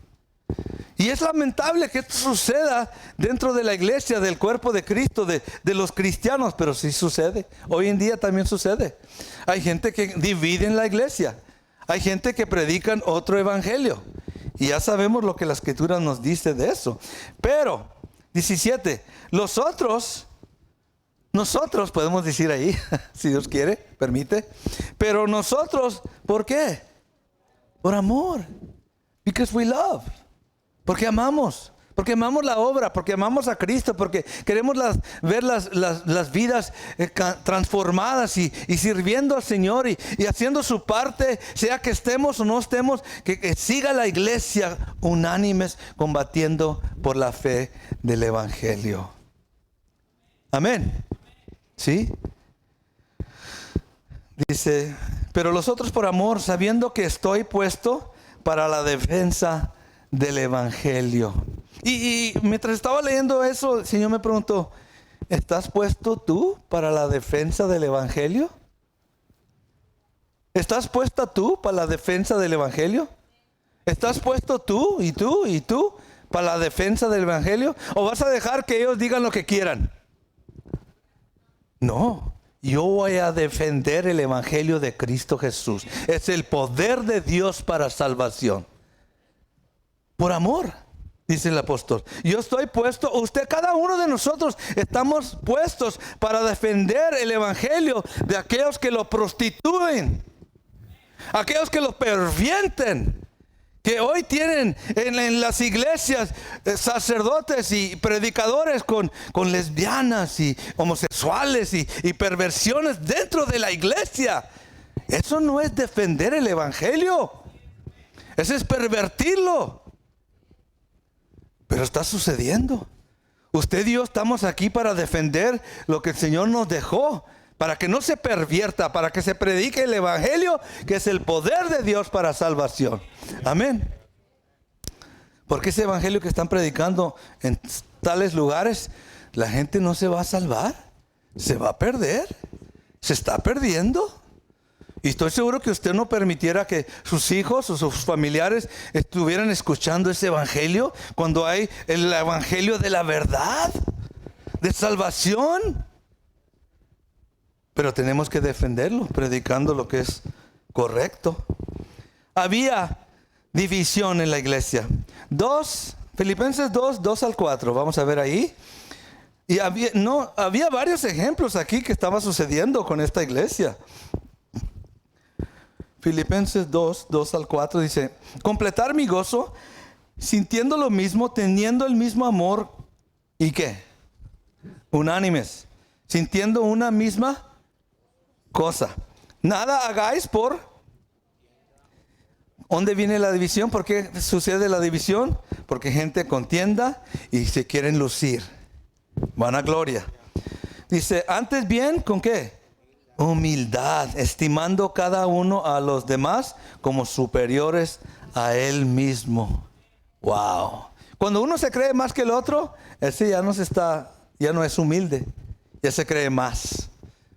Y es lamentable que esto suceda dentro de la iglesia, del cuerpo de Cristo, de los cristianos, pero sí sucede. Hoy en día también sucede. Hay gente que divide en la iglesia. Hay gente que predican otro evangelio. Y ya sabemos lo que la Escritura nos dice de eso. Pero, 17, nosotros podemos decir ahí, si Dios quiere, permite. Pero nosotros, ¿por qué? Por amor. Because we love. Porque amamos la obra, porque amamos a Cristo, porque queremos ver las vidas transformadas y sirviendo al Señor y haciendo su parte, sea que estemos o no estemos, que siga la iglesia unánimes combatiendo por la fe del Evangelio. Amén. ¿Sí? Dice, pero los otros por amor, sabiendo que estoy puesto para la defensa del Evangelio. Y mientras estaba leyendo eso, el Señor me preguntó, ¿estás puesto tú para la defensa del Evangelio? ¿Estás puesta tú para la defensa del Evangelio? ¿Estás puesto tú y tú y tú para la defensa del Evangelio? ¿O vas a dejar que ellos digan lo que quieran? No, yo voy a defender el Evangelio de Cristo Jesús. Es el poder de Dios para salvación. Por amor, dice el apóstol. Yo estoy puesto, cada uno de nosotros estamos puestos para defender el Evangelio de aquellos que lo prostituyen, aquellos que lo pervierten, que hoy tienen en las iglesias sacerdotes y predicadores con lesbianas y homosexuales y perversiones dentro de la iglesia. Eso no es defender el Evangelio, eso es pervertirlo. Pero está sucediendo. Usted y yo estamos aquí para defender lo que el Señor nos dejó, para que no se pervierta, para que se predique el Evangelio, que es el poder de Dios para salvación. Amén. Porque ese Evangelio que están predicando en tales lugares, la gente no se va a salvar, se va a perder, se está perdiendo. Y estoy seguro que usted no permitiera que sus hijos o sus familiares estuvieran escuchando ese Evangelio cuando hay el Evangelio de la verdad, de salvación. Pero tenemos que defenderlo, predicando lo que es correcto. Había división en la iglesia. Filipenses 2 al 4, vamos a ver ahí. Y había varios ejemplos aquí que estaba sucediendo con esta iglesia. Filipenses 2 al 4 dice, completar mi gozo, sintiendo lo mismo, teniendo el mismo amor, ¿y qué? Unánimes, sintiendo una misma cosa. Nada hagáis por... ¿Dónde viene la división? ¿Por qué sucede la división? Porque gente contienda y se quieren lucir. Vanagloria. Dice, antes bien, ¿con qué? Humildad, estimando cada uno a los demás como superiores a él mismo. Wow. Cuando uno se cree más que el otro, ese ya no es humilde, ya se cree más.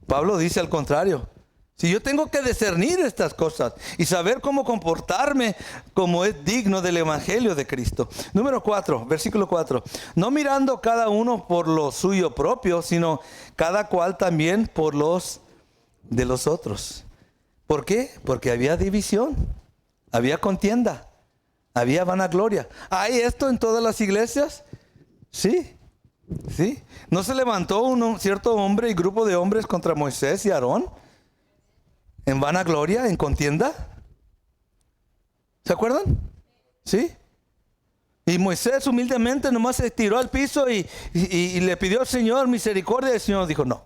Pablo dice al contrario. Si yo tengo que discernir estas cosas y saber cómo comportarme como es digno del Evangelio de Cristo. Número 4, versículo 4. No mirando cada uno por lo suyo propio, sino cada cual también por los de los otros. ¿Por qué? Porque había división, había contienda, había vanagloria. ¿Hay esto en todas las iglesias? Sí. ¿No se levantó un cierto hombre y grupo de hombres contra Moisés y Aarón? ¿En vanagloria, en contienda? ¿Se acuerdan? Sí. Y Moisés humildemente nomás se tiró al piso y le pidió al Señor misericordia. Y el Señor dijo, no,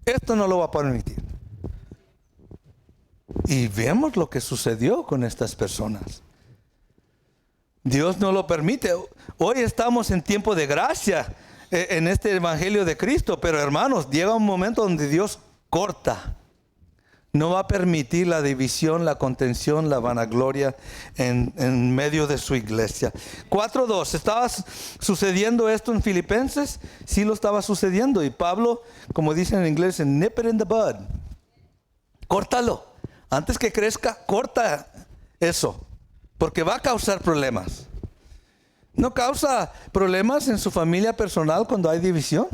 esto no lo va a permitir. Y vemos lo que sucedió con estas personas. Dios no lo permite. Hoy estamos en tiempo de gracia en este Evangelio de Cristo. Pero hermanos, llega un momento donde Dios corta. No va a permitir la división, la contención, la vanagloria en medio de su iglesia. 4:2. ¿Estaba sucediendo esto en Filipenses? Sí lo estaba sucediendo. Y Pablo, como dicen en inglés, nip it in the bud. Córtalo. Antes que crezca, corta eso. Porque va a causar problemas. ¿No causa problemas en su familia personal cuando hay división?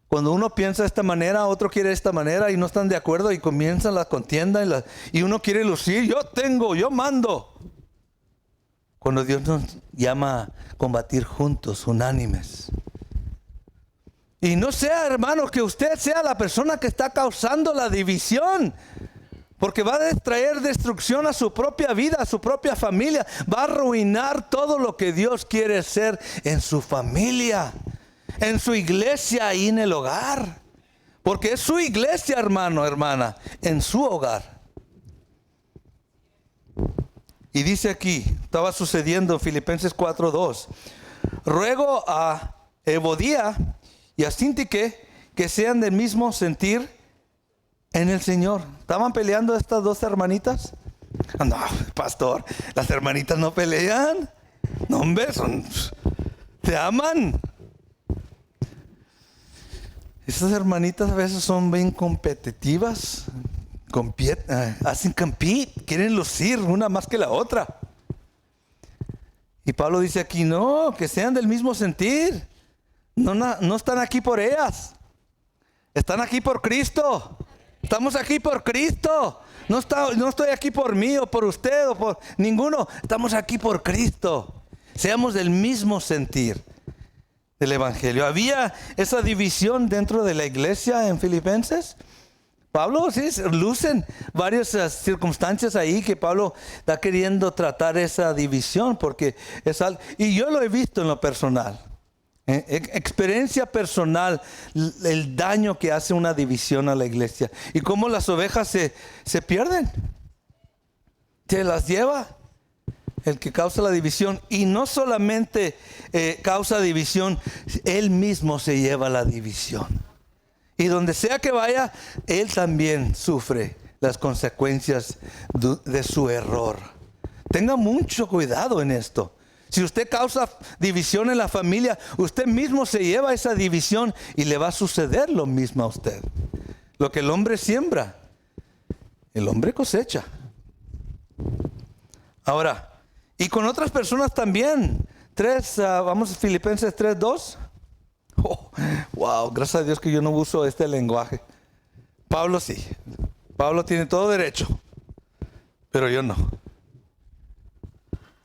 Cuando uno piensa de esta manera, otro quiere de esta manera y no están de acuerdo y comienzan la contienda y uno quiere lucir, yo mando. Cuando Dios nos llama a combatir juntos, unánimes. Y no sea, hermano, que usted sea la persona que está causando la división. Porque va a traer destrucción a su propia vida, a su propia familia. Va a arruinar todo lo que Dios quiere hacer en su familia, en su iglesia y en el hogar. Porque es su iglesia, hermano, hermana, en su hogar. Y dice aquí, estaba sucediendo en Filipenses 4:2. Ruego a Evodía y a Sintique que sean del mismo sentir en el Señor. ¿Estaban peleando estas dos hermanitas? No, pastor, las hermanitas no pelean. No, hombre, se aman. Estas hermanitas a veces son bien competitivas. Hacen compete, quieren lucir una más que la otra. Y Pablo dice aquí, no, que sean del mismo sentir. No están aquí por ellas. Están aquí por Cristo. Estamos aquí por Cristo. No estoy aquí por mí o por usted o por ninguno. Estamos aquí por Cristo. Seamos del mismo sentir del Evangelio. Había esa división dentro de la iglesia en Filipenses. Pablo, sí, lucen varias circunstancias ahí que Pablo está queriendo tratar esa división porque es algo, y yo lo he visto en lo personal. Experiencia personal, el daño que hace una división a la iglesia y cómo las ovejas se pierden. Se las lleva el que causa la división, y no solamente causa división, él mismo se lleva la división, y donde sea que vaya, él también sufre las consecuencias de su error. Tenga mucho cuidado en esto. Si usted causa división en la familia, usted mismo se lleva esa división y le va a suceder lo mismo a usted. Lo que el hombre siembra, el hombre cosecha. Ahora, y con otras personas también. Vamos a Filipenses 3:2. Oh, wow, gracias a Dios que yo no uso este lenguaje. Pablo sí. Pablo tiene todo derecho, pero yo no.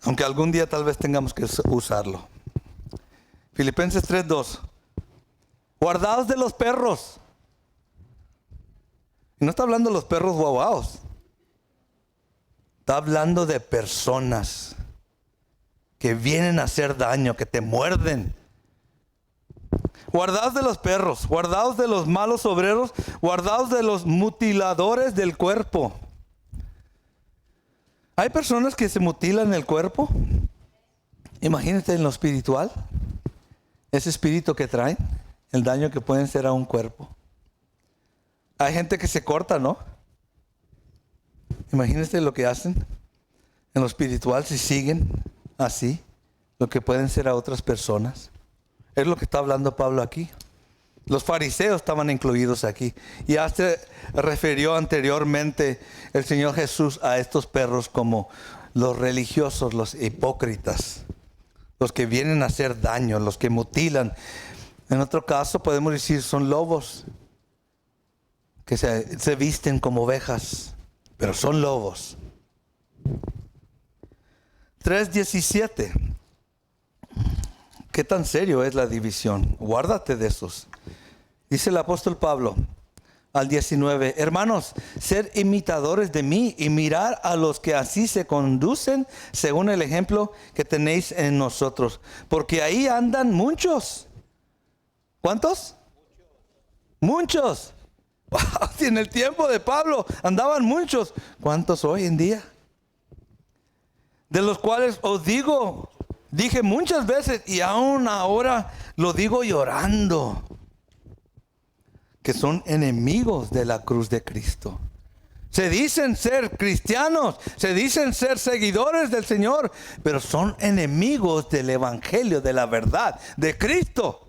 Aunque algún día tal vez tengamos que usarlo. Filipenses 3:2. Guardaos de los perros. Y no está hablando de los perros guauaos. Está hablando de personas que vienen a hacer daño, que te muerden. Guardaos de los perros, guardaos de los malos obreros, guardaos de los mutiladores del cuerpo. Hay personas que se mutilan el cuerpo. Imagínate en lo espiritual, ese espíritu que traen, el daño que pueden hacer a un cuerpo. Hay gente que se corta, ¿no? Imagínate lo que hacen en lo espiritual si siguen así, lo que pueden ser a otras personas. Es lo que está hablando Pablo aquí. Los fariseos estaban incluidos aquí. Y ya se refirió anteriormente el Señor Jesús a estos perros como los religiosos, los hipócritas, los que vienen a hacer daño, los que mutilan. En otro caso podemos decir son lobos que se visten como ovejas, pero son lobos. 3:17. ¿Qué tan serio es la división? Guárdate de esos. Dice el apóstol Pablo al 19, hermanos, ser imitadores de mí y mirar a los que así se conducen según el ejemplo que tenéis en nosotros. Porque ahí andan muchos. ¿Cuántos? Muchos. Wow, en el tiempo de Pablo andaban muchos. ¿Cuántos hoy en día? De los cuales os dije muchas veces y aún ahora lo digo llorando, que son enemigos de la cruz de Cristo. Se dicen ser cristianos, se dicen ser seguidores del Señor, pero son enemigos del evangelio, de la verdad, de Cristo.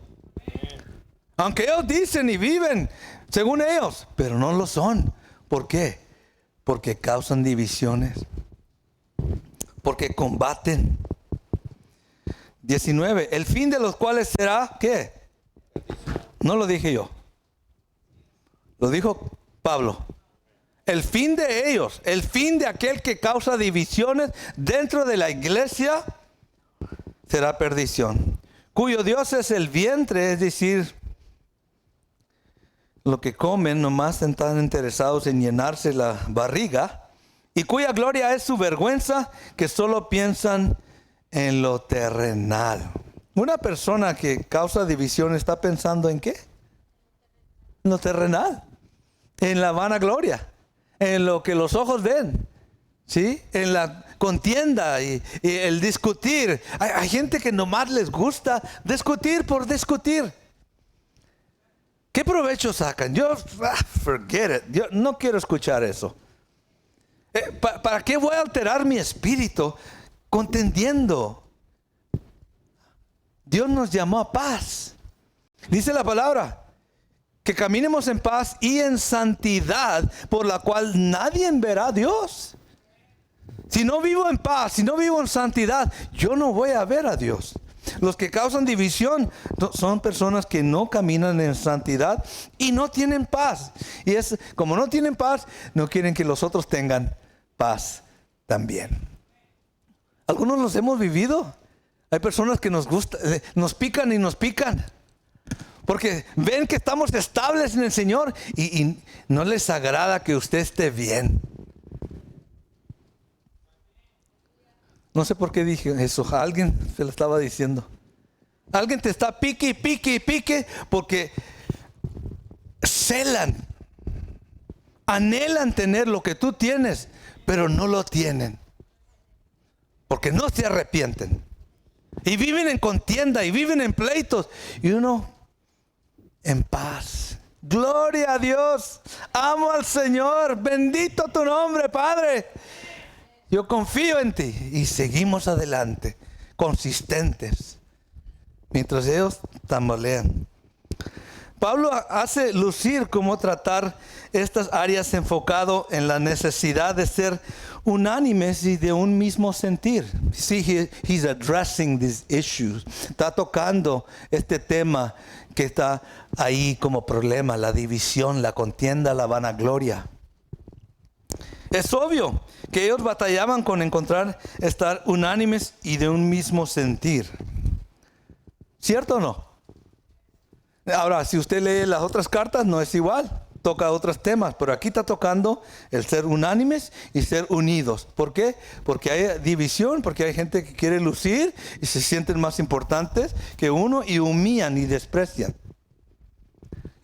Aunque ellos dicen y viven según ellos, pero no lo son. ¿Por qué? Porque causan divisiones, porque combaten. 19. El fin de los cuales será, ¿qué? No lo dije yo. Lo dijo Pablo. El fin de ellos, el fin de aquel que causa divisiones dentro de la iglesia, será perdición. Cuyo Dios es el vientre, es decir, lo que comen, nomás están interesados en llenarse la barriga, y cuya gloria es su vergüenza, que solo piensan en lo terrenal. Una persona que causa división está pensando ¿en qué? En lo terrenal, en la vanagloria, en lo que los ojos ven, ¿sí? En la contienda y el discutir. Hay gente que nomás les gusta discutir por discutir. ¿Qué provecho sacan? Forget it. Yo no quiero escuchar eso. ¿Para qué voy a alterar mi espíritu contendiendo? Dios nos llamó a paz. Dice la palabra, que caminemos en paz y en santidad, por la cual nadie verá a Dios. Si no vivo en paz, si no vivo en santidad, yo no voy a ver a Dios. Los que causan división son personas que no caminan en santidad y no tienen paz. Y como no tienen paz, no quieren que los otros tengan paz también. Algunos los hemos vivido. Hay personas que nos pican y nos pican. Porque ven que estamos estables en el Señor y no les agrada que usted esté bien. No sé por qué dije eso. A alguien se lo estaba diciendo. Alguien te está pique porque celan, anhelan tener lo que tú tienes, pero no lo tienen. Porque no se arrepienten. Y viven en contienda y viven en pleitos. Y uno en paz. Gloria a Dios. Amo al Señor. Bendito tu nombre, Padre. Yo confío en ti. Y seguimos adelante, consistentes, mientras ellos tambalean. Pablo hace lucir cómo tratar estas áreas enfocado en la necesidad de ser unánimes y de un mismo sentir. See, he's addressing these issues. Está tocando este tema que está ahí como problema, la división, la contienda, la vanagloria. Es obvio que ellos batallaban con estar unánimes y de un mismo sentir. ¿Cierto o no? Ahora, si usted lee las otras cartas, no es igual. Toca otros temas, pero aquí está tocando el ser unánimes y ser unidos. ¿Por qué? Porque hay división, porque hay gente que quiere lucir y se sienten más importantes que uno y humillan y desprecian.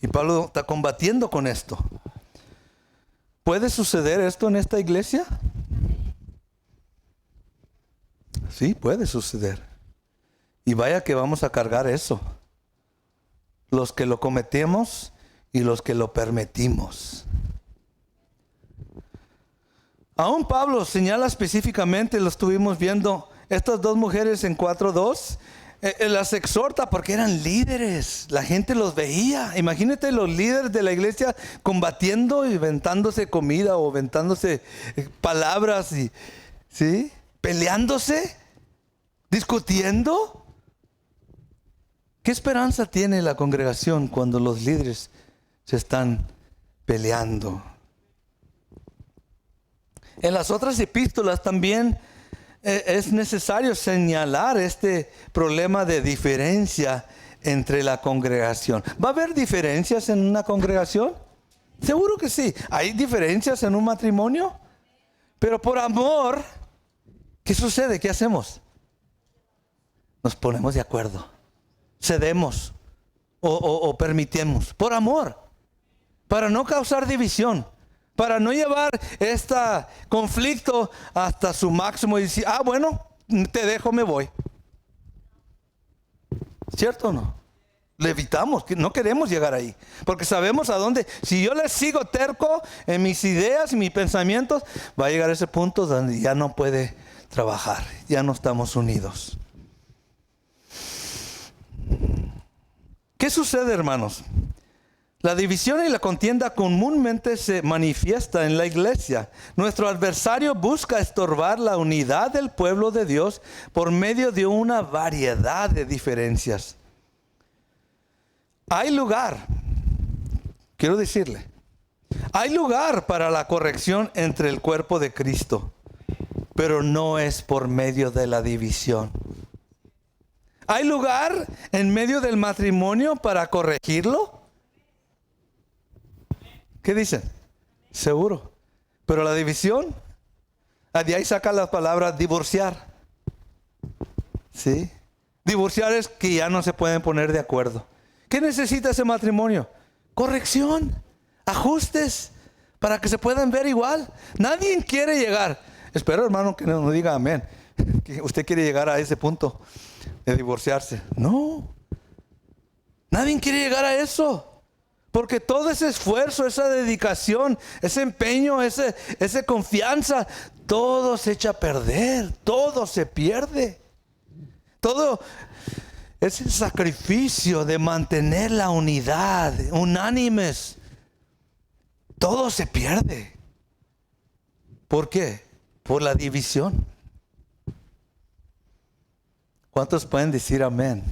Y Pablo está combatiendo con esto. ¿Puede suceder esto en esta iglesia? Sí, puede suceder. Y vaya que vamos a cargar eso. Los que lo cometemos y los que lo permitimos. Aún Pablo señala específicamente, lo estuvimos viendo, estas dos mujeres en 4:2, las exhorta porque eran líderes, la gente los veía. Imagínate los líderes de la iglesia combatiendo y ventándose comida o ventándose palabras, y, ¿sí? Peleándose, discutiendo. ¿Qué esperanza tiene la congregación cuando los líderes se están peleando? En las otras epístolas también es necesario señalar este problema de diferencia entre la congregación. ¿Va a haber diferencias en una congregación? Seguro que sí. ¿Hay diferencias en un matrimonio? Pero por amor, ¿qué sucede? ¿Qué hacemos? Nos ponemos de acuerdo. Cedemos o permitimos. Por amor. Para no causar división. Para no llevar este conflicto hasta su máximo y decir, bueno, te dejo, me voy. ¿Cierto o no? Le evitamos, no queremos llegar ahí. Porque sabemos a dónde, si yo le sigo terco en mis ideas y mis pensamientos, va a llegar a ese punto donde ya no puede trabajar, ya no estamos unidos. ¿Qué sucede, hermanos? La división y la contienda comúnmente se manifiesta en la iglesia. Nuestro adversario busca estorbar la unidad del pueblo de Dios por medio de una variedad de diferencias. Hay lugar, quiero decirle, hay lugar para la corrección entre el cuerpo de Cristo, pero no es por medio de la división. ¿Hay lugar en medio del matrimonio para corregirlo? ¿Qué dicen? Seguro. Pero la división, de ahí saca la palabra divorciar. ¿Sí? Divorciar es que ya no se pueden poner de acuerdo. ¿Qué necesita ese matrimonio? Corrección, ajustes, para que se puedan ver igual. Nadie quiere llegar. Espero, hermano, que no diga amén. Que usted quiere llegar a ese punto de divorciarse. No. Nadie quiere llegar a eso. Porque todo ese esfuerzo, esa dedicación, ese empeño, esa confianza, todo se echa a perder, todo se pierde. Todo ese sacrificio de mantener la unidad, unánimes, todo se pierde. ¿Por qué? Por la división. ¿Cuántos pueden decir amén?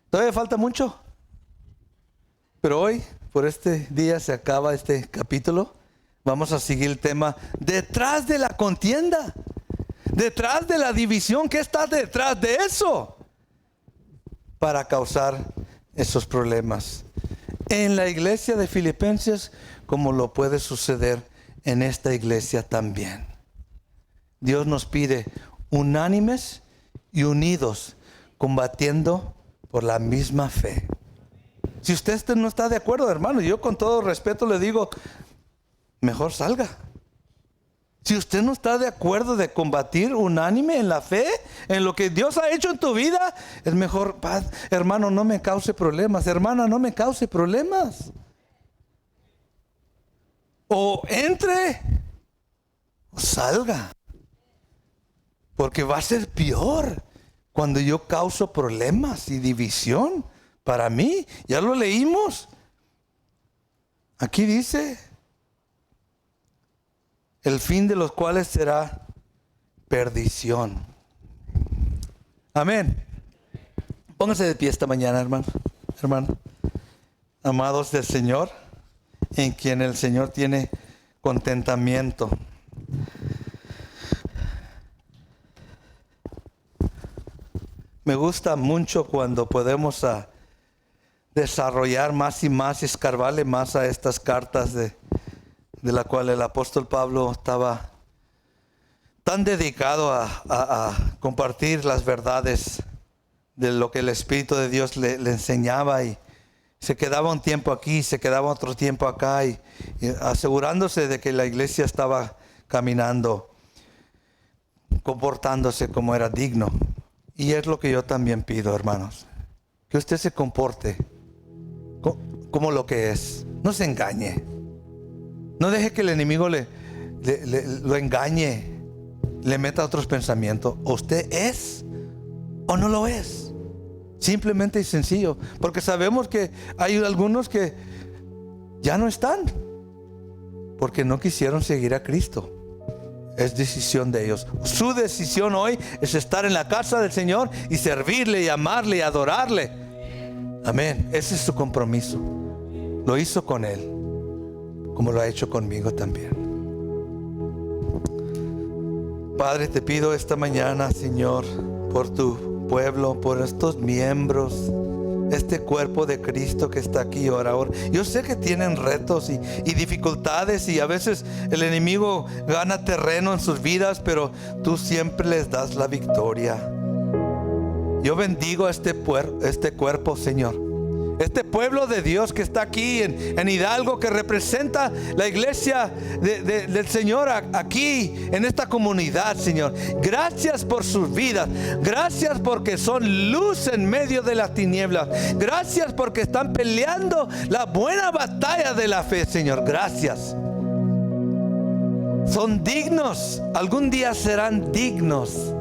¿Todavía falta mucho? Pero hoy, por este día, se acaba este capítulo. Vamos a seguir el tema detrás de la contienda, detrás de la división. ¿Qué está detrás de eso? Para causar esos problemas en la iglesia de Filipenses, como lo puede suceder en esta iglesia también. Dios nos pide unánimes y unidos, combatiendo por la misma fe. Si usted no está de acuerdo, hermano, yo con todo respeto le digo, mejor salga. Si usted no está de acuerdo de combatir unánime en la fe, en lo que Dios ha hecho en tu vida, es mejor, hermano, no me cause problemas. Hermana, no me cause problemas. O entre o salga. Porque va a ser peor cuando yo causo problemas y división. Para mí, ya lo leímos. Aquí dice, el fin de los cuales será perdición. Amén. Pónganse de pie esta mañana, hermano. Amados del Señor, en quien el Señor tiene contentamiento. Me gusta mucho cuando podemos desarrollar más y más, escarbarle más a estas cartas de la cual el apóstol Pablo estaba tan dedicado a compartir las verdades de lo que el Espíritu de Dios le enseñaba, y se quedaba un tiempo aquí, se quedaba otro tiempo acá, y asegurándose de que la iglesia estaba caminando, comportándose como era digno. Y es lo que yo también pido, hermanos, que usted se comporte como lo que es. No se engañe. No deje que el enemigo lo engañe, le meta otros pensamientos. O usted es o no lo es. Simplemente y sencillo. Porque sabemos que hay algunos que ya no están porque no quisieron seguir a Cristo. Es decisión de ellos. Su decisión hoy es estar en la casa del Señor y servirle y amarle y adorarle. Amén. Ese es su compromiso. Lo hizo con Él, como lo ha hecho conmigo también. Padre, te pido esta mañana, Señor, por tu pueblo, por estos miembros, este cuerpo de Cristo que está aquí ahora. Yo sé que tienen retos y dificultades, y a veces el enemigo gana terreno en sus vidas, pero tú siempre les das la victoria. Yo bendigo a este cuerpo, Señor. Este pueblo de Dios que está aquí en Hidalgo, que representa la iglesia del Señor aquí en esta comunidad, Señor. Gracias por sus vidas. Gracias porque son luz en medio de las tinieblas. Gracias porque están peleando la buena batalla de la fe, Señor. Gracias. Son dignos. Algún día serán dignos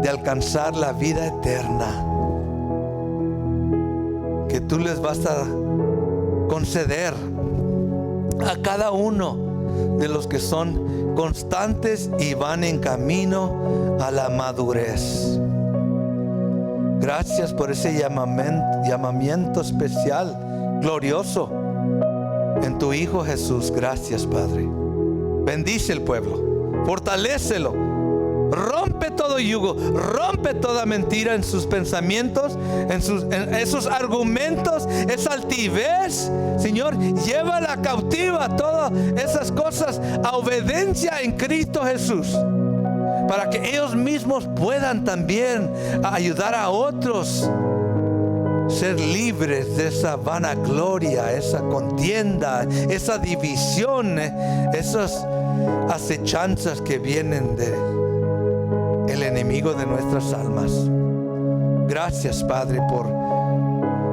de alcanzar la vida eterna, que tú les vas a conceder a cada uno de los que son constantes y van en camino a la madurez. Gracias por ese llamamiento especial, glorioso, en tu Hijo Jesús. Gracias, Padre. Bendice el pueblo, fortalécelo, rompe todo yugo, rompe toda mentira en sus pensamientos, en esos argumentos, esa altivez. Señor, llévala cautiva todas esas cosas a obediencia en Cristo Jesús, para que ellos mismos puedan también ayudar a otros ser libres de esa vanagloria, esa contienda, esa división, esas acechanzas que vienen del enemigo de nuestras almas. Gracias, Padre, por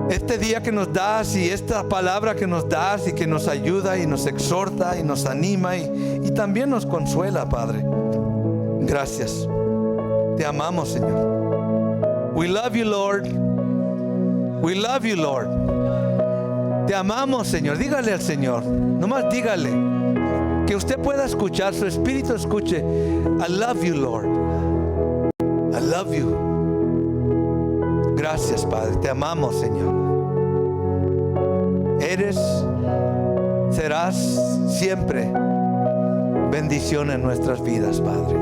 este día que nos das y esta palabra que nos das y que nos ayuda y nos exhorta y nos anima y también nos consuela, Padre. Gracias. Te amamos, Señor. We love you, Lord. We love you, Lord. Te amamos, Señor. Dígale al Señor, nomás dígale, que usted pueda escuchar, su espíritu escuche. I love you, Lord. I love you. Gracias, Padre. Te amamos, Señor. Serás siempre bendición en nuestras vidas, Padre.